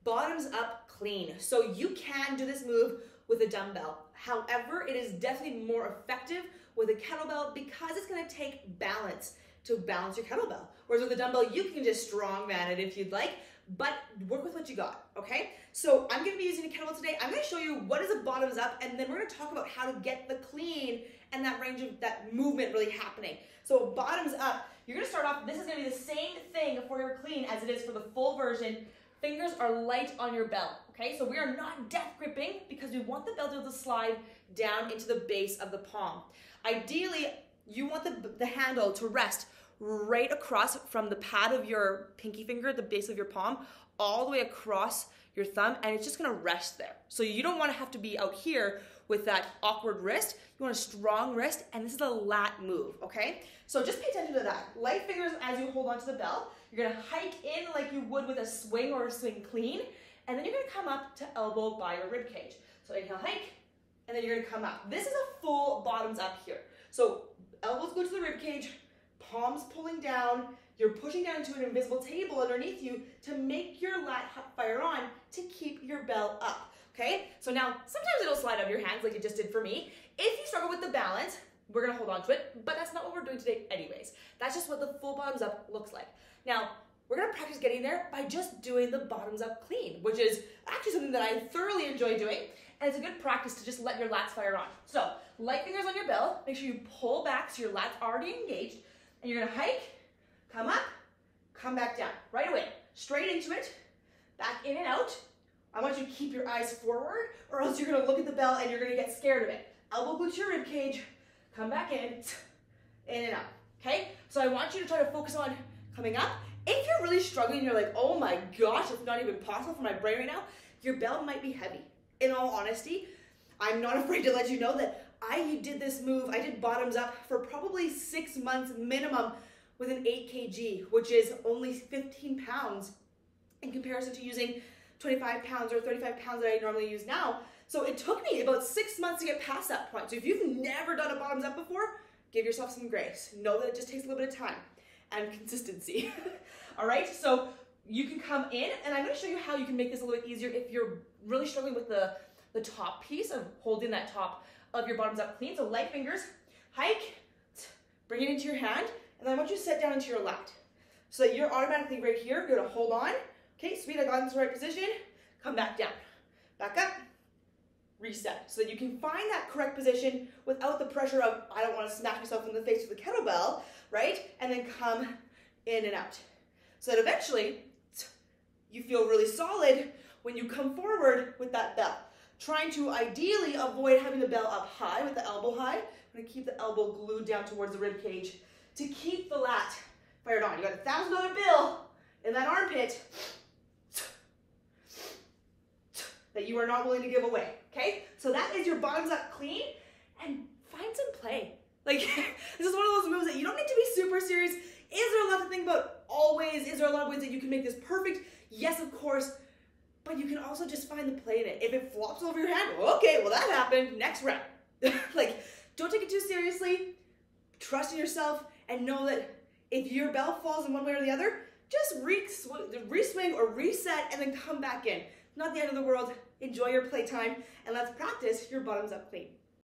bottoms up clean. So you can do this move with a dumbbell. However, it is definitely more effective with a kettlebell because it's gonna take balance to balance your kettlebell. Whereas with a dumbbell, you can just strongman it if you'd like, but work with what you got, okay? So I'm gonna be using a kettlebell today. I'm gonna show you what is a bottoms up, and then we're gonna talk about how to get the clean and that range of that movement really happening. So bottoms up, you're gonna start off, this is gonna be the same thing for your clean as it is for the full version. Fingers are light on your belt, okay? So we are not death gripping because we want the belt to be able to slide down into the base of the palm. Ideally, you want the handle to rest right across from the pad of your pinky finger, the base of your palm, all the way across your thumb, and it's just gonna rest there. So you don't wanna have to be out here with that awkward wrist. You want a strong wrist, and this is a lat move, okay? So just pay attention to that. Light fingers as you hold onto the belt. You're gonna hike in like you would with a swing or a swing clean, and then you're gonna come up to elbow by your rib cage. So inhale, hike, and then you're gonna come up. This is a full bottoms up here. So elbows go to the rib cage, palms pulling down, you're pushing down to an invisible table underneath you to make your lat fire on to keep your bell up, okay? So now, sometimes it'll slide out of your hands like it just did for me. If you struggle with the balance, we're gonna hold on to it, but that's not what we're doing today anyways. That's just what the full bottoms up looks like. Now, we're gonna practice getting there by just doing the bottoms up clean, which is actually something that I thoroughly enjoy doing, and it's a good practice to just let your lats fire on. So, light fingers on your bell, make sure you pull back so your lat's already engaged, and you're gonna hike, come up, come back down, right away, straight into it, back in and out. I want you to keep your eyes forward, or else you're gonna look at the bell and you're gonna get scared of it. Elbow go to your rib cage, come back in and out, okay? So I want you to try to focus on coming up. If you're really struggling, you're like, oh my gosh, it's not even possible for my brain right now, your bell might be heavy. In all honesty, I'm not afraid to let you know that I did this move, I did bottoms up for probably 6 months minimum with an 8 kg, which is only 15 pounds in comparison to using 25 pounds or 35 pounds that I normally use now. So it took me about 6 months to get past that point. So if you've never done a bottoms up before, give yourself some grace. Know that it just takes a little bit of time and consistency. All right, so you can come in, and I'm gonna show you how you can make this a little bit easier if you're really struggling with the top piece of holding that top of your bottoms up clean. So light fingers, hike, bring it into your hand, and then I want you to set down into your lat. So that you're automatically right here, you're gonna hold on. Okay, sweet, I got into the right position. Come back down, back up, reset. So that you can find that correct position without the pressure of, I don't wanna smack myself in the face with a kettlebell, right? And then come in and out. So that eventually, you feel really solid when you come forward with that bell. Trying to ideally avoid having the bell up high with the elbow high. I'm gonna keep the elbow glued down towards the rib cage to keep the lat fired on. You got a $1,000 bill in that armpit that you are not willing to give away, okay? So that is your bottoms up clean, and find some play. Like, this is one of those moves that you don't need to be super serious. Is there a lot to think about? Always. Is there a lot of ways that you can make this perfect? Yes, of course. But you can also just find the play in it. If it flops over your hand, okay, well that happened, next round. Like, don't take it too seriously, trust in yourself, and know that if your bell falls in one way or the other, just re-swing or reset and then come back in. Not the end of the world. Enjoy your playtime, and let's practice your bottoms up clean.